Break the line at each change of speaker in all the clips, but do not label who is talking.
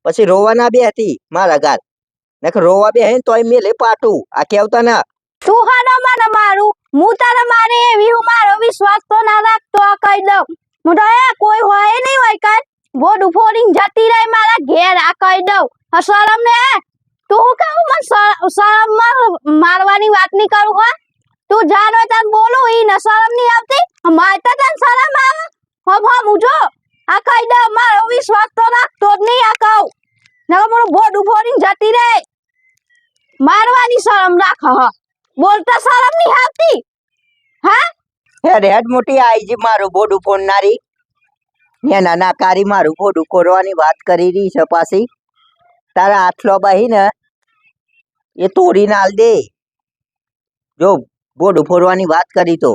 પછી રોવાના બે હતી મારા ગાર નકર રોવા બે હે તોય મેલે પાટું આ કેવતા ના
તું હાનો મને મારું હું તારે મારે એવી હું મારો વિશ્વાસ તો ના રાખતો આ કહી દઉં હું તો કોઈ હોય નહીં હોય કાઈ બોડું ફોડીને જતી રહી મારા ઘેર આ કહી દઉં શરમ ને તું હું કહું મને શરમ મારવાની વાત નહીં કરું હો તું જાનો તાર બોલું ઈ ને શરમ નહીં આવતી મારતા તને શરમ આવે હું જો આ કહી દઉં મારો વિશ્વાસ તો રાખતો જ નહીં આ કહું નકર મારું બોડું ફોડીને જતી રહે મારવાની શરમ રાખ હ બોલતા શરમ નહીં આવતી હા
હેડ મોટી આઈ જી મારું બોડું ફોડનારી ને નાના કારી મારું બોડું કોરવાની વાત કરી રહી છે પાછી તારા આટલો બહી ને એ તોડી નાલ દે જો બોડું ફોડવાની વાત કરી તો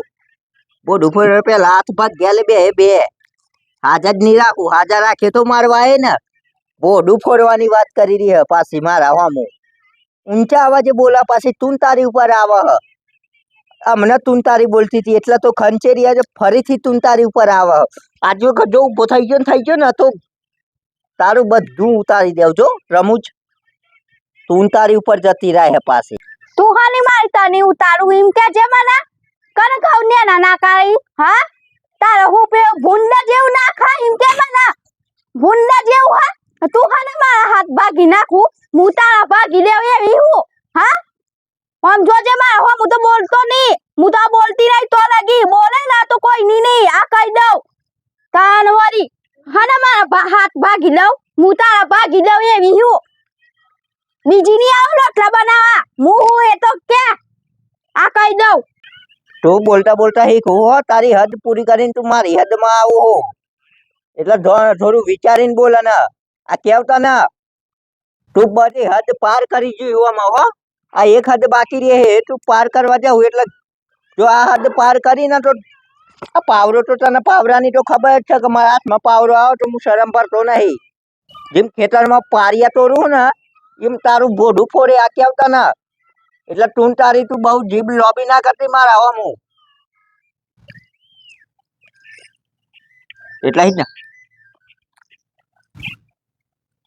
બોડું ફોડ પેલા હાથ ભાગ ગેલે બે હાજર નહીં રાખું હાજર રાખે તો મારવા હે ને બોડું ફોડવાની વાત કરી રહી હે પાછી મારા હોમું ઊંચા અવાજે બોલા પાછી તું તારી ઉપર આવે હ હમણાં તું તારી બોલતી હતી એટલે તો ખંચેરી આજે ફરીથી તું તારી ઉપર આવે આજે વખત જો ઊભો થઈ ગયો ને તો તારું બધું ઉતારી દેવજો રમૂજ તું તારી ઉપર જતી રહે પાછી
તું હાની મારતા નહીં ઉતારું એમ કે જે મને કન કહું ને ના કરી હા તારે હું પે ભૂંડા જેવું ના ખા એમ કે મને ભૂંડા જેવું હા તું હાને મારા હાથ ભાગી નાખું હું તારા ભાગી લેવ એવી હું હા આમ જોજે મારા હું તો બોલતો નહીં હું તો બોલતી રહી તો લગી બોલે ના તો કોઈ નહીં આ કહી દઉં તાન વરી હાને મારા હાથ ભાગી લઉં હું તારા ભાગી લઉં એવી હું બીજી ની આવ રોટલા બનાવા હું એ તો કે આ કહી દઉં
તું બોલતા શીખું હો તારી હદ પૂરી કરીને તું મારી હદમાં આવો હો એટલે થોડું વિચારીને બોલે ને આ કેવતા ના તું બધી હદ પાર કરી જોઈ આમાં હો આ એક હદ બાકી રહે તું પાર કરવા જાવ એટલે જો આ હદ પાર કરી ને તો આ પાવરો તો તને પાવરાની તો ખબર જ છે કે મારા હાથમાં પાવરો આવે તો હું શરમ ભરતો નહીં જેમ ખેતરમાં પારિયા તોડું ને એમ તારું બોડું ફોડે આ કેવતા ના એટલે તું તારી તું બહુ જીભ લોબી ના કરતી મારા હું એટલા જ ને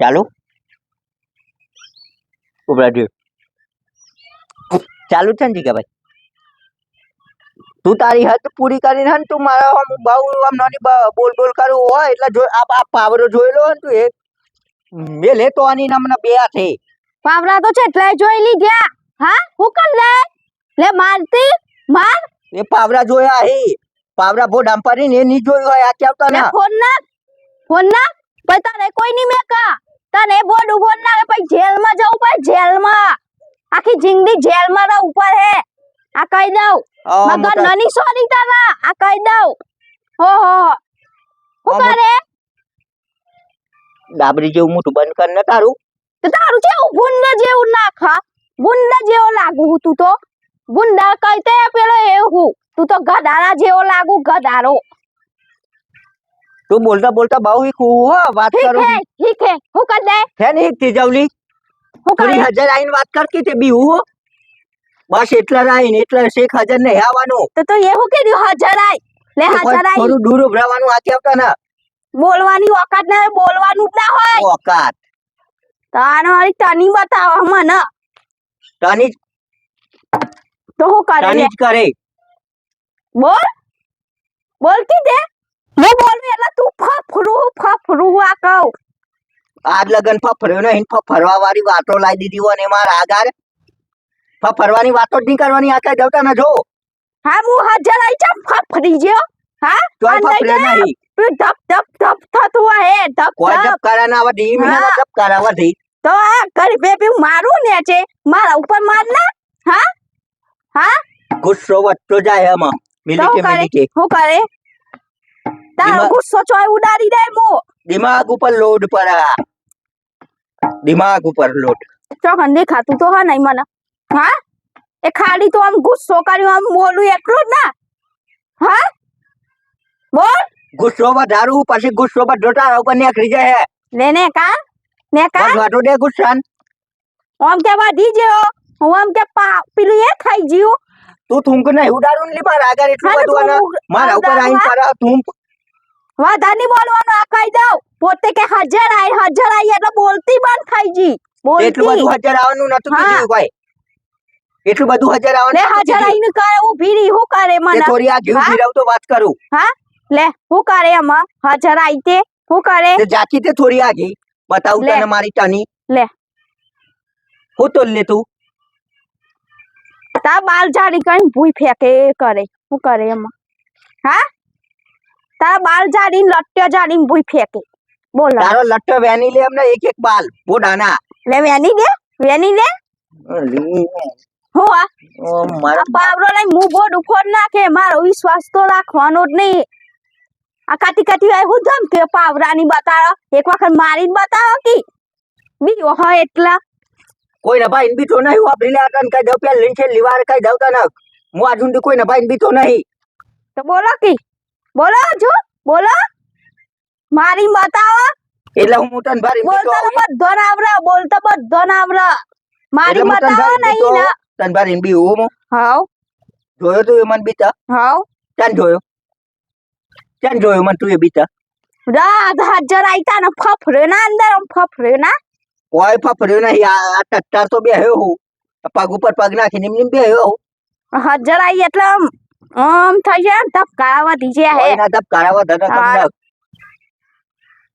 ચાલુ ઉભરા દે ચાલુ છે ને જીગા ભાઈ તું તારી હદ પૂરી કરીને હન તું મારા આમ બહુ આમ નાની બોલ કરું હોય એટલે જો આ પાવરો જોઈ લો તું એક મેલે તો આની નમને બે હાથે
પાવરા તો છે એટલે જોઈ લીધ્યા હા હું કર લે મારતી માર
એ પાવરા જોયા હે પાવરા બો ડામ્પરી ને ની જોઈ હોય આ કેવતા ના
ફોન ના પછી તારે કોઈ ની મેકા તને બોડું ફોન ના પછી જેલમાં જવું પડે જેલમાં આખી જિંદગી જેલમાં રહું ઉપર હે આ કહી દઉં મગર નની સોરી તારા આ કહી દઉં હો હું કરે
ડાબરી જેવું મોટું બંધ કર ને તારું
તો તારું છે ગુંડા જેવું નાખા ગુંડા જેવો લાગુ હું તું તો ગુંડા કઈતે પેલો એવું તું તો ગધારા જેવો લાગુ ગધારો
તું બોલતા બહુ હીખું હો વાત કરું
હીખે હું કર દે
હે ને હીખતી જવલી થોડી હજાર આઈને વાત કરતી તે બી હું બસ એટલા આઈને એટલે 1000 ને આવવાનું
તો એવું કીધું હજાર આઈ લે હજાર આઈ
થોડું દૂર ઉભરાવાનું આ કેવતા ના
બોલવાની ઓકાત ના બોલવાનું જ ના હોય
ઓકાત
તાનો હરી તની બતાવ મને
તની
તો હું કરે
તની જ કરે
બોલતી દે હું બોલવી એટલે તું ફફરું આ કહું
આજ લગન ફફર્યો ને ફફરવા વાળી વાતો લાવી દીધી હોય ને મારા આગળ ફફરવાની વાતો જ નહીં કરવાની આ કઈ જવતા ના જો
હા હું હજાર આઈ ચમ ફફરી ગયો હા
તો ફફરે નહીં
ધપ થતું હે ધપ
કોઈ ધપ કરે ના આવે ધી મહિના ધપ કરાવવા ધી
તો આ કરી બેબી મારું ને છે મારા ઉપર માર ના હા
ગુસ્સો વધતો જાય આમાં મિનિટે
હું કરે તારો ગુસ્સો ચોય ઉડાડી દે મો
દિમાગ ઉપર લોડ પડા દિમાગ ઉપર લોડ
ચોકન દેખાતું તો હા નહીં મને હા એ ખાલી તો આમ ગુસ્સો કર્યો આમ બોલું એટલું જ ના હા બોલ
ગુસ્સો વધારું પછી ગુસ્સો બધો તારા ઉપર નીકળી જાય
ને કા
વાટો દે ગુસ્સાન
આમ કે વાધી જેવો હું આમ કે પેલું એ ખાઈ જીવ
તું થૂંક નહીં ઉડાડું લી મારા આગળ એટલું બધું મારા ઉપર આઈન પર થૂંક
વધારે બોલવાનું આ કહી દઉં પોતે કે હાજર આઈ એટલે બોલતી બંધ થઈ જી
એટલું
બોલતી
બધું હજાર આવવાનું નતું
હા.
કીધું કોઈ એટલું બધું હજાર
લે
આવવાનું નતું
હાજર
કીધું.
આઈને કરે ઊભી રહી હું કરે
તે
મને
થોડી આ ઘી
હા?
જીરાવ તો વાત કરું
હા લે હું કરે એમાં હાજર આઈ તે હું કરે
તે જાકી તે થોડી આગી બતાવું
લે.
તને મારી ટની
લે
હું તો લે તું
તા બાલ ઝાડી કઈ ભૂઈ ફેંકે કરે હું કરે એમાં હા તારા બાલ ઝાડી લટ્ટ્યો ઝાડી ભૂઈ ફેંકે બોલ
તારો લટ્ટો વેની લે એમને એક એક બાલ બોડાના
લે વેની દે હું આ
મારો
આ પાવડો લઈ મું બોડું ફોડ નાખે મારો વિશ્વાસ તો રાખવાનો જ નહીં આ કાતી હોય હું જમ કે પાવરાની બતાવો એક વખત મારીને બતાવો કી બીજો હોય એટલા
કોઈ ના ભાઈ બીતો નહીં વાપરી લે આટન કઈ દઉં પેલ લીંચે લીવાર કઈ દઉં તને હું આ જુંડી કોઈ ના ભાઈ બીતો નહીં
તો બોલો કી બોલો જો બોલો મારી બતાવો
એટલે હું તને ભારી બીતો
બોલતો તો બધો ના આવડે બોલતો બધો ના આવડે મારી
એટલે હું તને
બતાવો
ભારી
નહીં
બીતો
ને
તને ભારી બી હું
હાવ
જોયો તું એ મન બીતા
હાવ
ચાન જોયો મન તું એ બીતા
રાત હાજર આઈતા ને ફફરે ના અંદર આમ ફફરે ના
કોઈ ફફર્યો નહીં આ ટટ્ટાર તો બેહ્યો હું પગ ઉપર પગ નાખીને એમ બેહ્યો હું
હાજર આઈ એટલે આમ થઈ જાય ને ધબકારા વધી જાય હે
કોઈ ના ધબ કાઢાવા ધને
હા.
તમને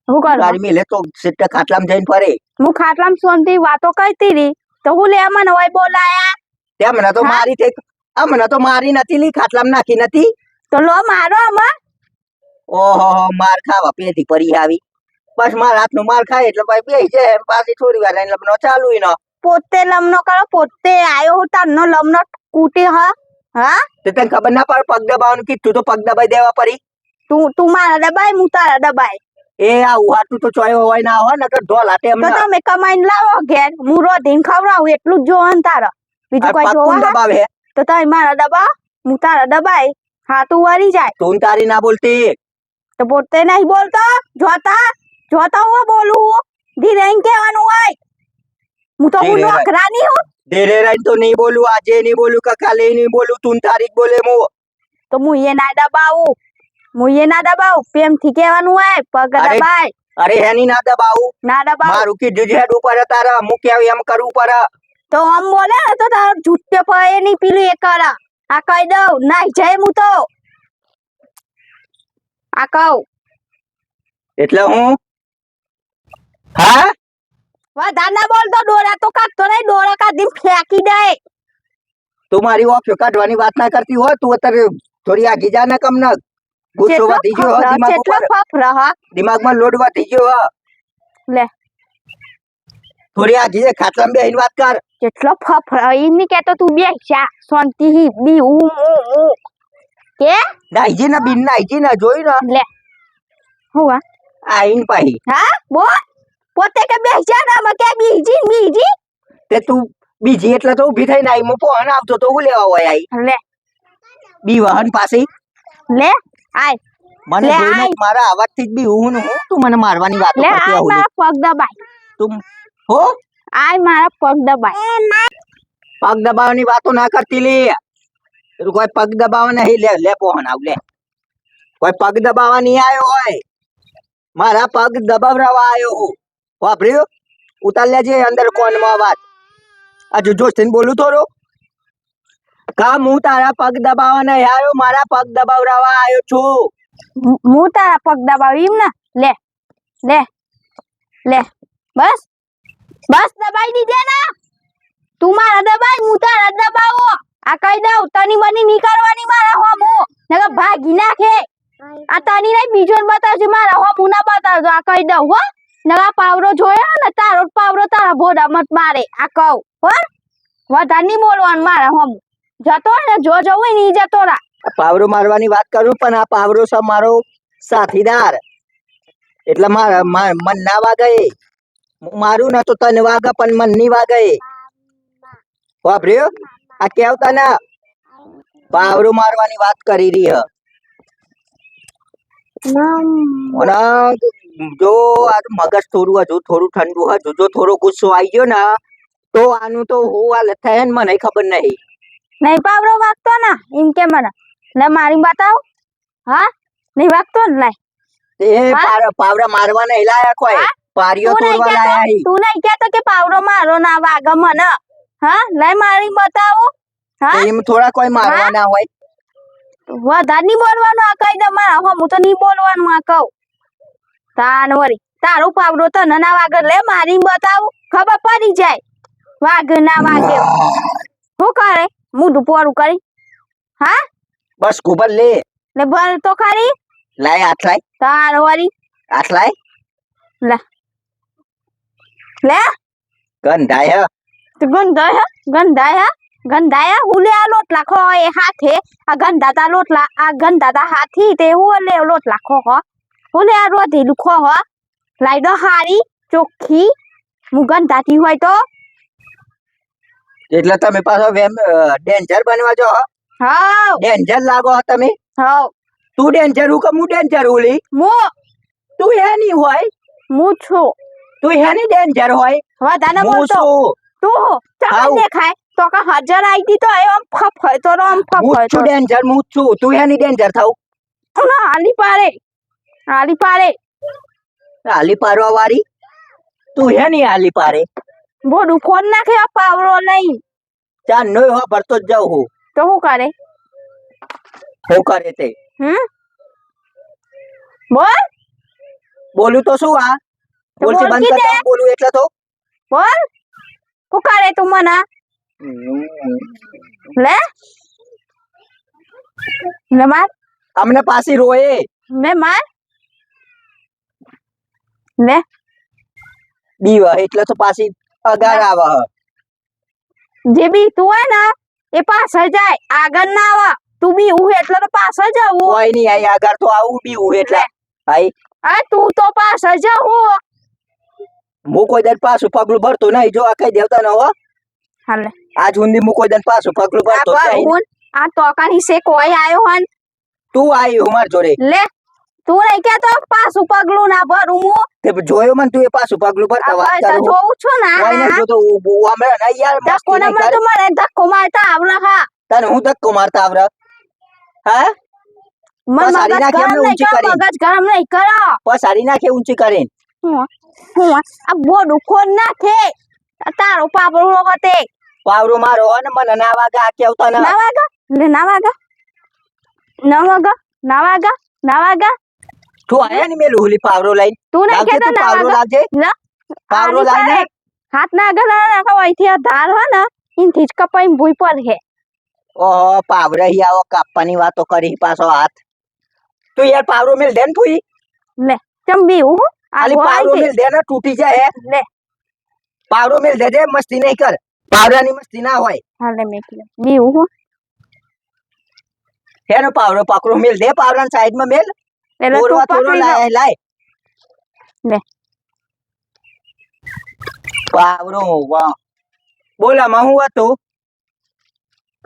હું કરું
ગાડી મેલે તો સીધા ખાટલામાં જઈને ફરે
હું ખાટલામાં સોનથી વાતો કરતી રહી તો હું લે મને હોય બોલાયા
ત્યાં મને તો
હા?
મારી થઈ મને તો મારી નથી લી ખાટલામાં નાખી નથી
તો લો મારો આમાં
ઓહો માર ખાવા પેથી પરી આવી બસ માર હાથનો માર ખાય એટલે ભાઈ બેસી જાય એમ પાછી થોડી વાર રહીને લગ્ન ચાલુ ઈનો
પોતે લમનો કરો પોતે આયો હું તારનો લમનો કૂટી હા
તે તને ખબર ના પડે પગ દબાવવાનું કીધું તો પગ દબાઈ દેવા પડી
તું મારા દબાય હું તારા દબાય
એ આ ઉહાતું તો ચોયો હોય ના હોય નકર ઢોલ હાટે એમ
તો
ના
તમે કમાઈને લાવો ઘેર હું રોધીને ખવડાવું એટલું જ જોવાનું તારા બીજું
આ
કોઈ
પગ કોણ
જોવા
દબાવે
તો તમે મારા દબા હું તારા દબાય હા તું વળી જાય
તું તારી ના બોલતી
તો પોતે નહીં બોલતો જોતા હું બોલું હું ધીરે કહેવાનું હોય હું તો હું
ધીરે રાખ.
નોકરાની હું
ધીરે રહીને તો નહીં બોલું આજે નહીં બોલું કે કાલે નહીં બોલું તું તારી જ બોલે મો
તો હું એ ના દબાવું પ્રેમથી કહેવાનું હોય પગ
અરે,
દબાય
અરે હેની ના દબાવું
ના દબાવ
મારું કીધું જ હેડ ઉપર તારા હું કેવું એમ કરવું પડે
તો આમ બોલે ને તો તાર જુટ્ટે પડે નહીં પેલું એ કર આ કહી દઉં નાઈ જાય હું તો આ કહું
એટલે હું હા
વધારે ના બોલતો ડોરા તો કાઢતો નહીં ડોરા કાઢીને ફેંકી દે
તું મારી ઓફિયો કાઢવાની વાત ના કરતી હોય તું અત્યારે થોડી આગી જા ને કમ ના ગુસ્સો વધી ગયો હો દિમાગ
કેટલો
ઉપર
ફફરા હા
દિમાગમાં લોડ વધી ગયો હો
લે
થોડી આગી જા ખાટલામાં બેહીને વાત કર
કેટલો ફફરા એમની કેતો તું બે શા શાંતિ બી હું કે
નાઈજી ને બિન નાઈજી ને જોયું ને
લે હું આ
આઈન પાહી
હા બોલ પોતે કે બે શા ના કે બીજી
તે તું બીજી એટલે તો ઊભી થઈને આઈ મો ફોન આવતો તો હું લેવા હોય આઈ
લે
બી વાહન પાસે
લે આય
મને
લે
જોઈને
આય.
મારા અવાજથી જ બી હું તું મને મારવાની વાતો
લે
કરતી
આય
આવું
મારા પગ દબાય
તું હો
આય મારા પગ દબાય
પગ દબાવવાની વાતો ના કરતી લે તું કોઈ પગ દબાવવા નહીં લે ફોન આવ લે કોઈ પગ દબાવવા નહીં આવ્યો હોય મારા પગ દબાવવા આવ્યો હું વાપર્યું ઉતાર લેજે અંદર કોનમાં વાત હજુ જોસ્તીને બોલું થોડો કામ હું તારા પગ દબાવવા નહીં આવ્યો મારા પગ દબાવવા આવ્યો છું
હું તારા પગ દબાવી એમ ને લે લે લે બસ દબાઈ દીધે ને તું મારા દબાઈ હું તારા દબાવો આ કહી દઉં તની બની નહીં કરવાની મારા હોમ હું નકર ભાગી નાખે આ તની નહીં બીજો ને બતાવજો મારા હોમ હું ના બતાવજો આ કહી દઉં હો નકા પાવરો જોયો ને તારો જ પાવરો તારા ભોડા મત મારે આ કહું હો વધારે નહીં બોલવાનું મારા હોમ જતો ને જો જવું હોય ને ઈ જતો રા
પાવરો મારવાની વાત કરું પણ આ પાવરો છે મારો સાથીદાર એટલે મારા મન ના વાગે હું મારું ને તો તને વાગે પણ મન નહીં વાગે વાપર્યો આ કેવતા ના પાવરો મારવાની વાત કરી રહી હ અને જો આ મગજ થોડું હજુ થોડું ઠંડુ હજુ જો થોડો ગુસ્સો આવી ગયો ને તો આનું તો હું હાલત થાય ને મને ખબર નહીં
નહીં પાવરો વાગતો ને એમ કે મને લે મારી બતાવ હા નહીં વાગતો ને લે
એ
હા?
પાવડા મારવા નહીં લાયા કોઈ,
હા?
પારીઓ
તું નહીં
તોડવા
કહેતો
લાયા હી.
તું નહીં કહેતો કે પાવડો મારો ના વાગે મને હા લઈ મારી બતાવો
તો
હા
એમ થોડા કોઈ મારવાના હોય.
વધારે નહીં બોલવાનું આ કહી દે મારા હું તો નહીં બોલવાનું આ કહું તાન વળી તારો પાવડો તને ના વાગે લે મારી બતાવું ખબર પડી જાય વાગે ના વાગે શું કરે મોઢું પોરું કરી હા
બસ ખુબર લે.
ને ભર તો ખરી
લાય હાથ લાય,
તાર વળી
હાથ લાય.
લે લે
ગંધાય હ.
તું ગંધાય હુલે આ લોટલા ખો એ હાથે આ ગંધાતા લોટલા આ ગંધાતા હાથી તે હુલે લોટલા ખો હો હુલે આ રોધેલું ખો હો લાઈડો હારી ચોખ્ખી હું ગંધાતી હોય તો
એટલે તમે પાછો ડેન્જર બનવા જો.
હાવ
ડેન્જર લાગો હો તમે.
હાવ
તું ડેન્જર હું કે હું ડેન્જર ઉલી. તું હેની હોય,
હું છું
તું હેની ડેન્જર હોય.
વધારે
હું
બોલતો
છું.
તું
હાવ.
ચાલ દેખાય તો કે હાજર આઈતી તો એ આમ ફફ હોય તો આમ ફફ
હું
હોય
જ છું ડેન્જર, હું જ છું. તું હેની ડેન્જર થાવ.
તો ના આલી પાડે
હાલી પારવા વાળી તું હેની હાલી પારે.
બોડું ફોન નાખે આ પાવડો નહીં
ચાર નો હો ભરતો જ જાઉં હું.
તો શું કરે
હું કરે તે
બોલ
બોલું તો શું આ
તો
બોલતી
બોલ
બંધ
કીધે.
કરતા બોલું એટલે તો.
બોલ શું કરે તું મને લે લે માર
અમને પાછી રોએ.
લે માર લે
બીવ એટલે તો પાછી અગાર આવે હ.
જે બી તું હોય ને એ પાછળ જાય આગળ ના આવે તું બી હું એટલે તો પાછળ જવું
કોઈ નહીં આઈ આગળ તો આવું બીવું એટલે આઈ.
આ તું તો પાછળ જવું
હું કોઈ દર પાછું પગલું ભરતો નહીં. જો આ કઈ દેવતા ન હો
હાલે
આજ સુધી હું કોઈ દર પાછું પગલું ભરતો જ નહીં.
આ ટોકાની સે કોઈ આયો હન
તું આવી માર જોડે
લે તું નહીં કેતો પાછું પગલું ના ભરું હું
તે જોયો મને તું એ પાછું પગલું ભરતા વાત
તો
કરું.
જોઉં છું
કોઈ નહીં
ને
જોતો હમણાં નહીં યાર
ધક્કો
મસ્તી
ના
નહીં
મને
કર.
તો મને ધક્કો મારતા આવડે હા
તને હું ધક્કો મારતા આવડે હા
મને
બસ હારી
મગજ
નાખી
ગરમ
એમને
નહીં
ઊંચી
કરો
કરી.
મગજ ગરમ નહીં કરો
બસ હારી નાખે ઊંચી કરીને.
હું આ બોડું ખોલ નાખે તારો પાપડો હતે
પાવરો મારો અને મને ના વાગે આ કેવતા ના.
ના વાગા લે ના વાગા
તું આયા ને મેલું હુલી પાવરો લઈને.
તું નહીં
લાવજે
કેતો
તું
ના
પાવરો
વાગા
લાવજે.
લે
પાવરો
આની
લાવીને
પાસે હાથ ના આગળ ના નાખો અહીંથી આ ધાર હો ને ઇનથી જ કપાઈને ભૂઈ પર હે
ઓહો પાવરા હી આવો કાપવાની વાતો કરી પાછો હાથ. તું યાર પાવરો મેલ દે ને તું.
લે ચંબી હું
ખાલી પાવરો મેલ દે ને તૂટી જાય હે.
લે
પાવરો મેલ દે મસ્તી નહીં કર. પાવરાની મસ્તી ના હોય.
હાલે મેક લે બીવું હું
હેનો પાવરો પકડો મેલ દે પાવરાની સાઈડમાં મેલ.
એટલે તું
તોડવા તોડો
પકડી લો
લાય લાય.
લે
પાવરો વાહ બોલ આમાં હું હતું.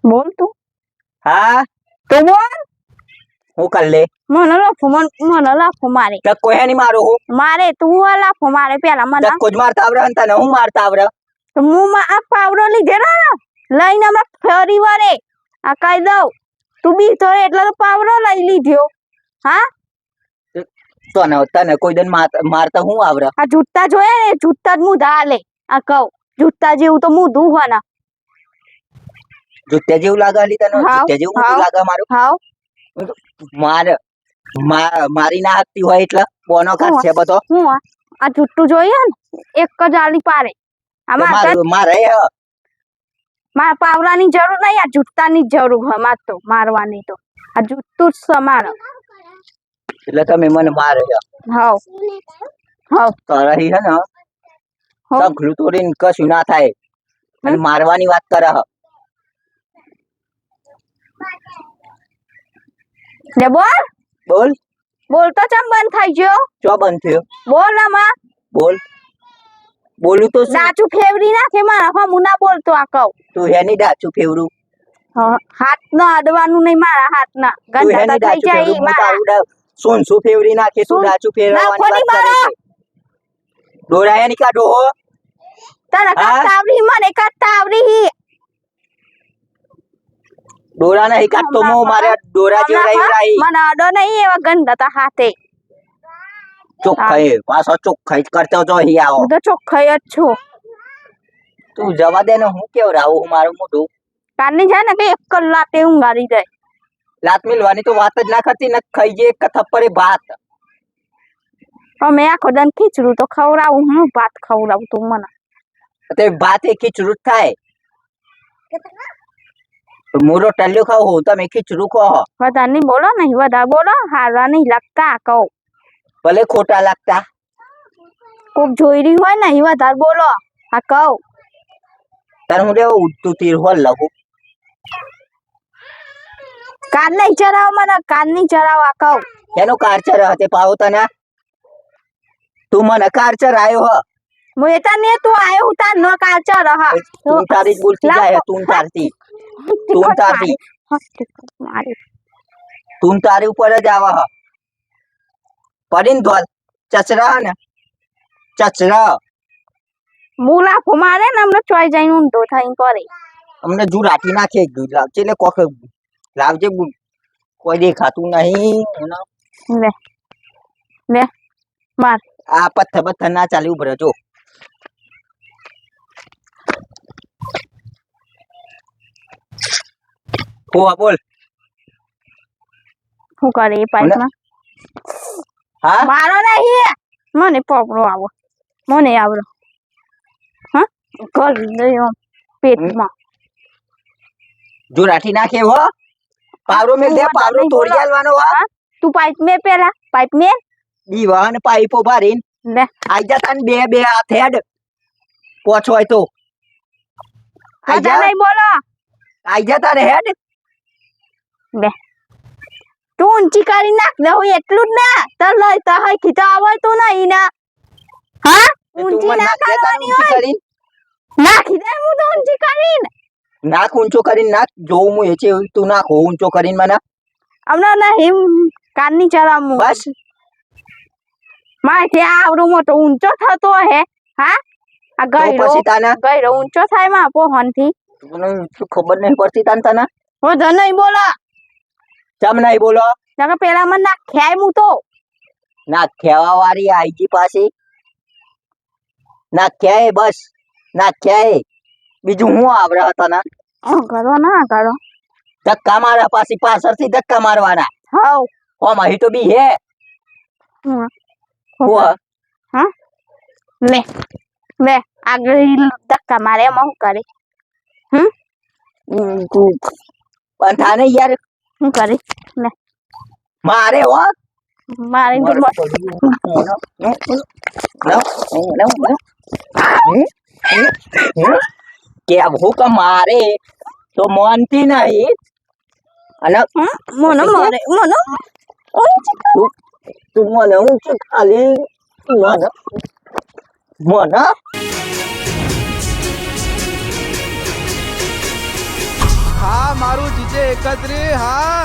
બોલ તું
હા
તું બોલ
હું કર લે.
મને લાફો મારે
ધક્કો હે ની મારો હું.
મારે તું લાફો મારે પેલા મને
ધક્કો જ મારતા આવડે ને તને હું મારતા આવડે.
તો હું આ પાવડો લીધેલો ને લઈને હમણાં ફરી વારે આ કહી દઉં તું બી તો એટલે તો પાવડો લઈ લીધો હા
તને કોઈ દિન મારતા હું આવડે.
આ જૂતા જોયા ને જૂતા જ મુઢા હાલે આ કહું જૂતા જેવું તો મુઢું હોય ને
જુત્યા જેવું લાગે અલી તને.
હાવ,
જુત્યા જેવું
હાવ.
લાગે મારું.
હાવ
મારી ના હાકતી હોય એટલે બોનો ઘાટ છે બધો.
હું આ જૂઠું જોઈએ ને એક જ આલી પારે આમાં
મારે
મારા પાવલાની જરૂર નહીં આ જૂતાની જ જરૂર હોય માર તો મારવાની તો આ જૂતું જ છે મારે
એટલે તમે મને મારે
હાવ
રહી હે ને સગલું તોડીને કશું ના થાય અને મારવાની વાત કરે હ.
લે બોલ
બોલ
બોલ તો ચમ બંધ થઈ ગયો
ચો બંધ થયો.
બોલ આમાં
બોલ બોલું તો શું?
દાચું ફેવરી નાખે મારા હું ના બોલતો આ કહું
તું હેની ડાચું ફેવરું.
હાથ ના અડવાનું નહીં મારા હાથ ના
તું
ગંદા
હેની
થઈ
ડાચું
જાય
ફેવરું. હું
મારા
તારું શું શું ફેવરી નાખે તું
શું?
ડાચું ફેરવવાની
ના,
વાત કરે
ખોટી
છે. ડોરાયા ની કાઢો હો.
તને
હા?
કાઢતા આવડી મને કાઢતા આવડી
ડોરા નહીં કાઢતો મો મારે ડોરા જેવડાઈ રાઈ.
મને અડો નહીં એવા ગંદા તા હાથે
ચોખ્ખાઈ પાછો ચોખ્ખાઈ જ કરતો જો અહીં આવો
હું તો ચોખ્ખાઈ જ છું.
તું જવા દે ને હું કેવડાવું મારું મોઢું
કાલની જાય ને કે 1 કલાકે ઊંઘાડી જાય.
લાત મિલવાની તો વાત જ ના કરતી ને ખાઈ જે એક થપ્પડે ભાત
અમે આખો દન ખીચડું તો ખવડાવું, હું ભાત ખવડાવું તું મને.
તે ભાત એ ખીચડું જ થાય. મૂરો ટલ્યો ખાવ હું તમે ખીચડું ખો
વધારે નહીં બોલો નહીં, વધારે બોલો હારવા નહીં લાગતા કહું.
ભલે ખોટા લાગતા
કોક જોઈ રહી હોય નહીં વધારે બોલો આ કહું.
તાર હું લેવો ઉડતું તીર હોલ લખું
કાન નહીં ચરાવ મને, કાન નહીં ચરાવ આ કહું.
એનો કારચર હતે પાવો તને તું મને કારચર આવ્યો હ
હું એ તને તું આયો હું તાર નો કાચા રહા.
તું તારી જ બોલતી જાય તું તારતી તું તારતી તું તારી ઉપર જ આવા હ પડીન ધોલ ચચરા ને ચચરા
મુલાફો મારે ને હમણાં ચોઈ જઈને ઊંધો થઈને કરે.
અમને જુ રાઠી નાખે દૂધ લાવજે એટલે કોક લાવજે કોઈ દેખાતું નહીં
લે લે માર
આ પથ્થર પથ્થર ના ચાલી ઉભરે જો બોલ
શું કરે એ પાઇપમાં
હા
મારો નહીં મને પકડો આવો મને આવડો હા કરી દઈ પેટમાં
જો રાઠી નાખે હો પાવરો મેલ દે પાવરો તોડી આલવાનો હો
તું પાઇપ મે પેલા પાઇપ મે
દીવાન પાઇપો ભરીન
લે
આઈ જા તન બે હાથ હેડ પોછ હોય તો આઈ જા
નહીં બોલો
આઈ જા તારે હેડ
લે તું ઊંચી કરી નાખ દે હું એટલું જ ના તર લઈ તો હઈ ખીચા આવડતું નહીં ના હા ઊંચી ના કરવાની હોય નાખી દે હું તો ઊંચી કરીને
નાક ઊંચો કરીને નાખ જોઉં હું એ છે તું નાખ ઊંચો કરીને મને
હમણાં નહીં કાનની ચરામું
બસ
મારે આવડું મોટો ઊંચો થતો હે હા આ
તો
ગયરો
પછી તાને
ગયરો ઊંચો થાય માં પોહન થી
તને ખબર નહીં પડતી તને
હો જ નહીં બોલો
ચમ નહીં બોલો
નકર પેલા મને ના ખેય હું તો
ના ખેવા વાળી આઈજી પાછી ના ખેય બસ ના ખેય બીજું હું આવડે તને
કરો ના કરો
ધક્કા મારા પાછી પાછળથી ધક્કા મારવાના
હવ
ઓ માહી તો બી હે
હા લે લે આગળ ધક્કા મારે એમાં શું કરે
પણ થાને યાર
શું કરે લે
મારે હો
મારે
કે હું કે મારે તો માનતી નહીં અને
મને મારે મને
તું મને હું કે ખાલી મને
હા મારું જીજે એકત્રી હા